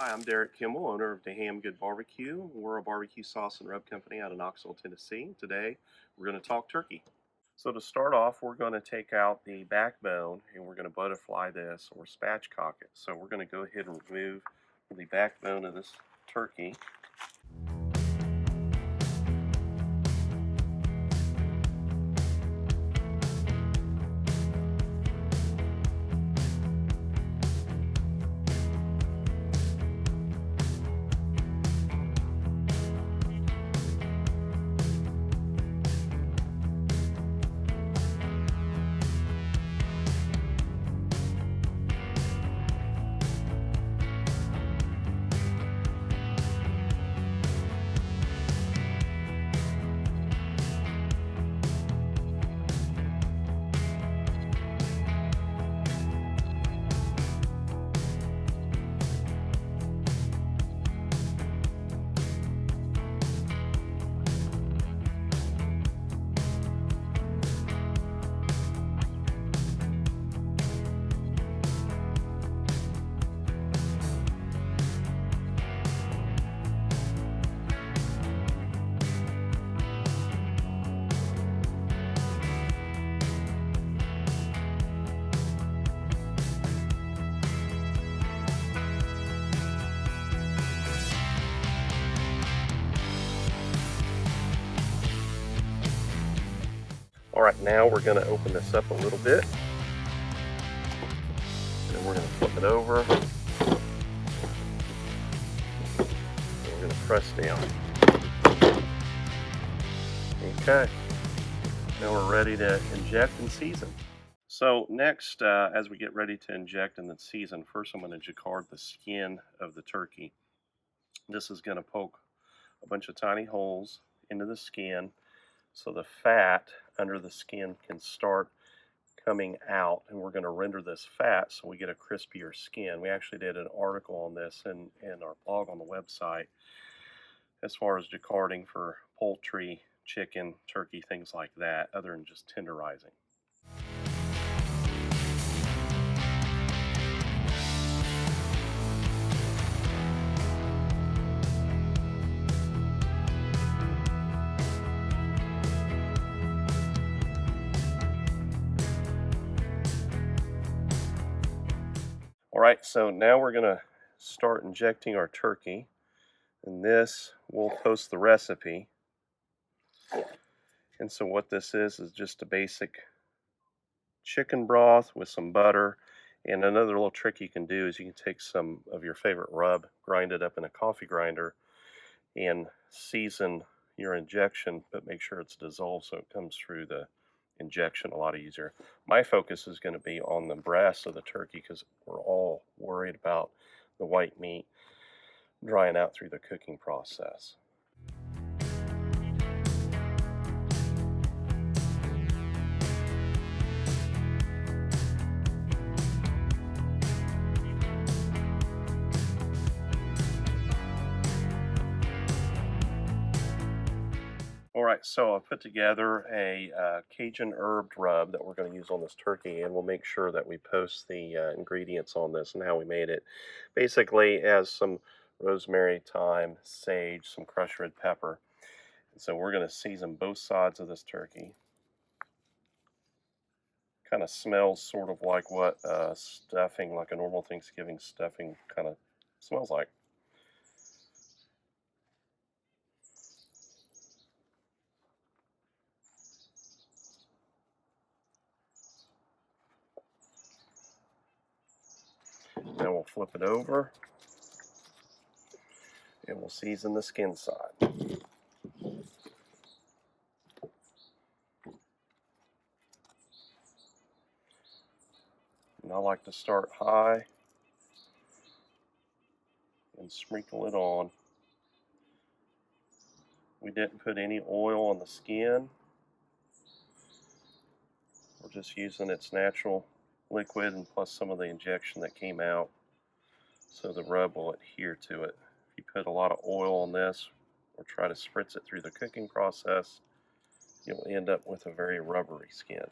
Hi, I'm Derek Kimball, owner of Damn Good Barbecue. We're a barbecue sauce and rub company out of Knoxville, Tennessee. Today, we're going to talk turkey. So to start off, we're going to take out the backbone and we're going to butterfly this or spatchcock it. So we're going to go ahead and remove the backbone of this turkey. All right, now we're going to open this up a little bit. And we're going to flip it over. And we're going to press down. Okay, now we're ready to inject and season. So next, as we get ready to inject and then season, first I'm going to jacquard the skin of the turkey. This is going to poke a bunch of tiny holes into the skin so the fat under the skin can start coming out, and we're going to render this fat so we get a crispier skin. We actually did an article on this in our blog on the website as far as jacquarding for poultry, chicken, turkey, things like that, other than just tenderizing. All right, so now we're going to start injecting our turkey, and this we'll post the recipe. And so what this is just a basic chicken broth with some butter. And another little trick you can do is you can take some of your favorite rub, grind it up in a coffee grinder, and season your injection, but make sure it's dissolved so it comes through the injection a lot easier. My focus is going to be on the breast of the turkey because we're all worried about the white meat drying out through the cooking process. Alright, so I put together a Cajun herbed rub that we're going to use on this turkey, and we'll make sure that we post the ingredients on this and how we made it. Basically, it has some rosemary, thyme, sage, some crushed red pepper. And so we're going to season both sides of this turkey. Kind of smells sort of like what stuffing, like a normal Thanksgiving stuffing kind of smells like. Then we'll flip it over and we'll season the skin side. And I like to start high and sprinkle it on. We didn't put any oil on the skin. We're just using its natural liquid and plus some of the injection that came out so the rub will adhere to it. If you put a lot of oil on this or try to spritz it through the cooking process, you'll end up with a very rubbery skin.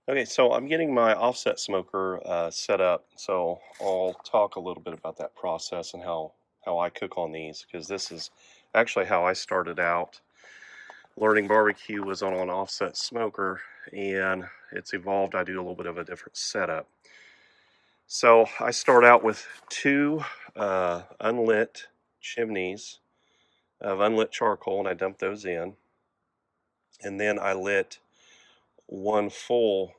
Okay, so I'm getting my offset smoker set up, so I'll talk a little bit about that process and how I cook on these, because this is actually how I started out learning barbecue was on an offset smoker, and it's evolved. I do a little bit of a different setup. So I start out with two unlit chimneys of unlit charcoal, and I dump those in, and then I lit one full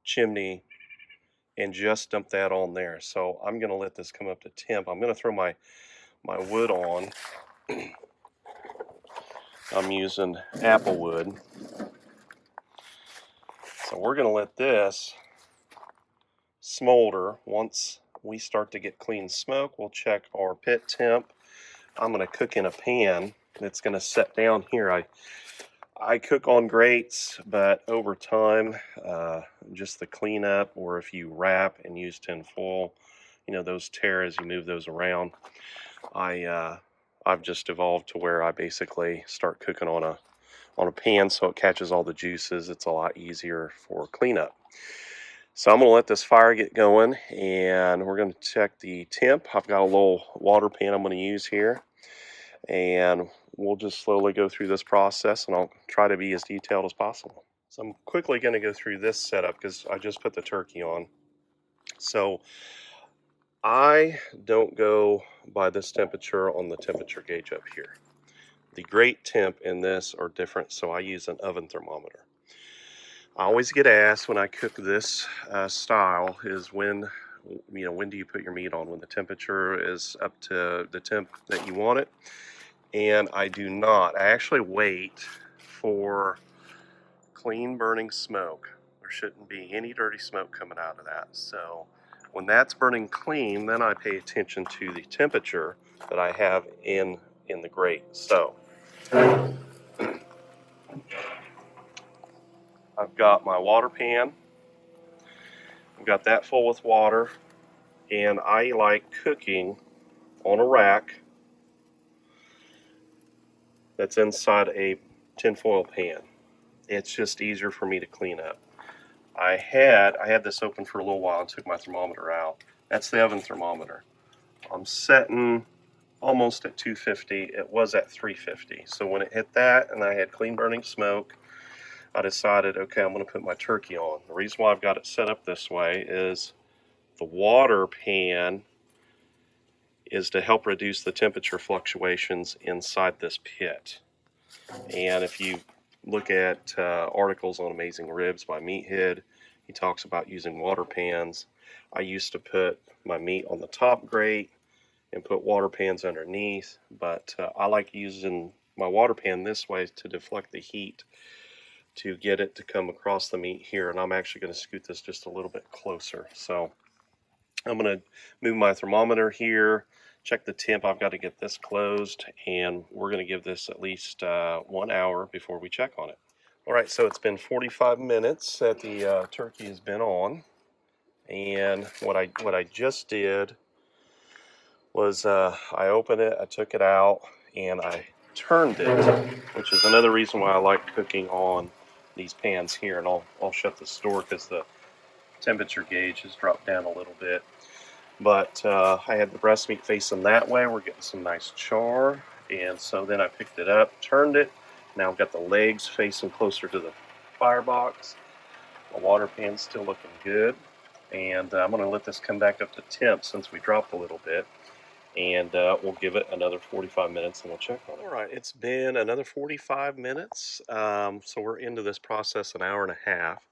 chimney and just dump that on there. So I'm going to let this come up to temp. I'm going to throw my wood on. I'm using apple wood. So we're going to let this smolder. Once we start to get clean smoke, we'll check our pit temp. I'm going to cook in a pan that's going to set down here. I cook on grates, but over time, just the cleanup, or if you wrap and use tin foil, those tear as you move those around. I've just evolved to where I basically start cooking on a pan so it catches all the juices. It's a lot easier for cleanup. So I'm going to let this fire get going, and we're going to check the temp. I've got a little water pan I'm going to use here, and we'll just slowly go through this process, and I'll try to be as detailed as possible. So I'm quickly going to go through this setup because I just put the turkey on. So I don't go by this temperature on the temperature gauge up here. The grate temp in this are different, so I use an oven thermometer. I always get asked when I cook this style is when do you put your meat on? When the temperature is up to the temp that you want it. And I do not. I actually wait for clean burning smoke. There shouldn't be any dirty smoke coming out of that. So when that's burning clean, then I pay attention to the temperature that I have in the grate. So I've got my water pan. I've got that full with water, and I like cooking on a rack that's inside a tinfoil pan. It's just easier for me to clean up. I had this open for a little while and took my thermometer out. That's the oven thermometer. I'm setting almost at 250. It was at 350. So when it hit that and I had clean burning smoke, I decided, okay, I'm going to put my turkey on. The reason why I've got it set up this way is the water pan is to help reduce the temperature fluctuations inside this pit. And if you look at articles on Amazing Ribs by Meathead, he talks about using water pans. I used to put my meat on the top grate and put water pans underneath, but I like using my water pan this way to deflect the heat to get it to come across the meat here. And I'm actually going to scoot this just a little bit closer. So I'm going to move my thermometer here, check the temp. I've got to get this closed, and we're going to give this at least 1 hour before we check on it. All right, so it's been 45 minutes that the turkey has been on, and what I just did was I opened it, I took it out, and I turned it, which is another reason why I like cooking on these pans here. And I'll shut this door because the temperature gauge has dropped down a little bit. But I had the breast meat facing that way. We're getting some nice char. And so then I picked it up, turned it. Now I've got the legs facing closer to the firebox. The water pan's still looking good. And I'm going to let this come back up to temp since we dropped a little bit. And we'll give it another 45 minutes and we'll check on it. All right, it's been another 45 minutes. So we're into this process an hour and a half.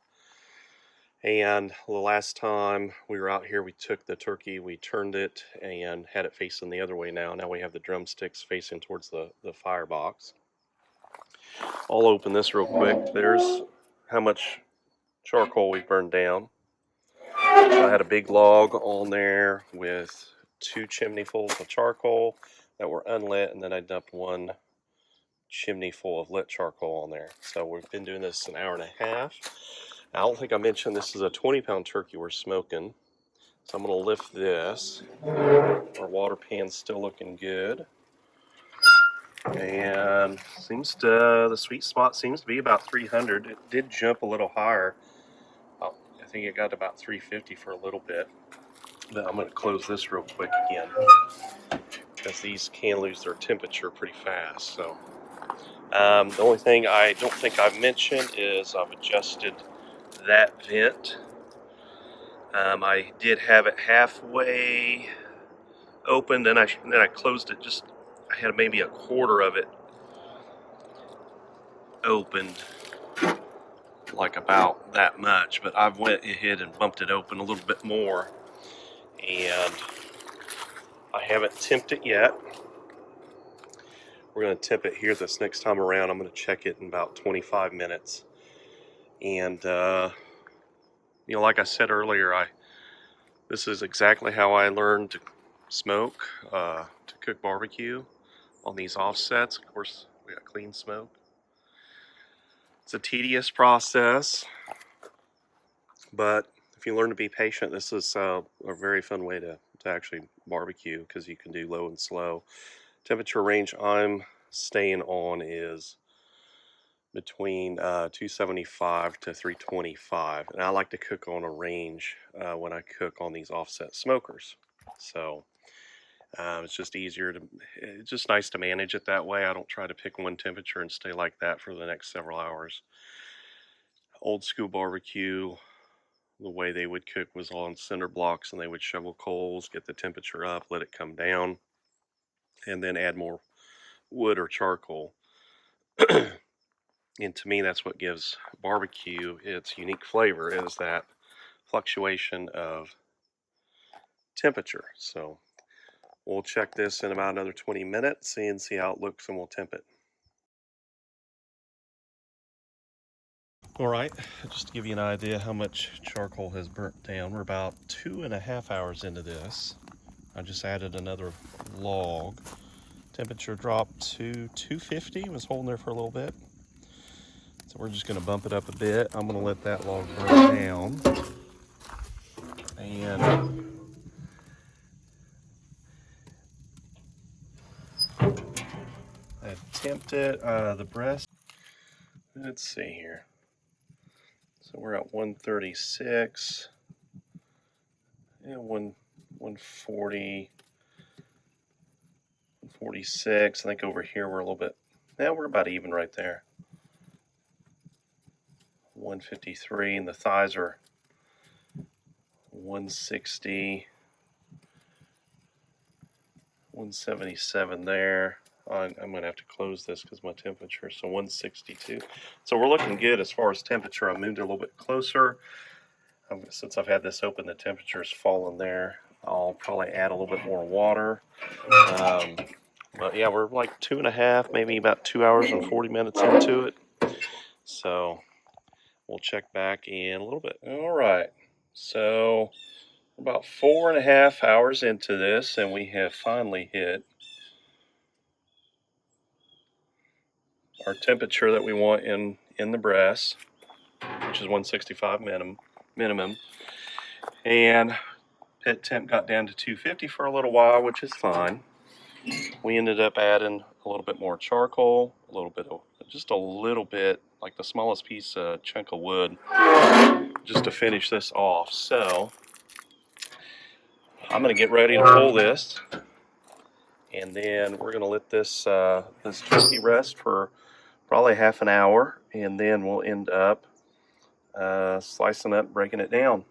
And the last time we were out here, we took the turkey, we turned it and had it facing the other way now. Now we have the drumsticks facing towards the firebox. I'll open this real quick. There's how much charcoal we burned down. So I had a big log on there with 2 chimneyfuls of charcoal that were unlit, and then I dumped 1 chimney full of lit charcoal on there. So we've been doing this an hour and a half. I don't think I mentioned this is a 20-pound turkey we're smoking. So I'm going to lift this. Our water pan's still looking good. And the sweet spot seems to be about 300. It did jump a little higher. I think it got about 350 for a little bit. But I'm going to close this real quick again, because these can lose their temperature pretty fast. So the only thing I don't think I've mentioned is I've adjusted that vent. I did have it halfway open, then I closed it. I had maybe a quarter of it opened, like about that much, but I've went ahead and bumped it open a little bit more, and I haven't temped it yet. We're going to temp it here this next time around. I'm going to check it in about 25 minutes. And like I said earlier, this is exactly how I learned to smoke, to cook barbecue on these offsets. Of course, we got clean smoke. It's a tedious process, but if you learn to be patient, this is a very fun way to actually barbecue, because you can do low and slow. Temperature range I'm staying on is between 275 to 325, and I like to cook on a range when I cook on these offset smokers. So it's just it's just nice to manage it that way. I don't try to pick one temperature and stay like that for the next several hours. Old school barbecue, the way they would cook was on cinder blocks, and they would shovel coals, get the temperature up, let it come down, and then add more wood or charcoal. And to me, that's what gives barbecue its unique flavor, is that fluctuation of temperature. So we'll check this in about another 20 minutes and see how it looks, and we'll temp it. All right, just to give you an idea how much charcoal has burnt down, we're about 2.5 hours into this. I just added another log. Temperature dropped to 250, was holding there for a little bit. So we're just gonna bump it up a bit. I'm gonna let that log burn down. And I've temped it, the breast. Let's see here. So we're at 136, and 140, 146. I think over here we're a little bit, we're about even right there. 153, and the thighs are 160, 177 there. I'm going to have to close this because my temperature, so 162. So we're looking good as far as temperature. I moved it a little bit closer. Since I've had this open, the temperature's fallen there. I'll probably add a little bit more water. But yeah, we're like 2.5, maybe about 2 hours and 40 minutes into it. So we'll check back in a little bit. All right, so about 4.5 hours into this, and we have finally hit our temperature that we want in the breast, which is 165 minimum. And pit temp got down to 250 for a little while, which is fine. We ended up adding a little bit more charcoal, just a little bit, like the smallest piece chunk of wood, just to finish this off. So I'm going to get ready to pull this, and then we're going to let this turkey rest for probably half an hour, and then we'll end up slicing up, breaking it down.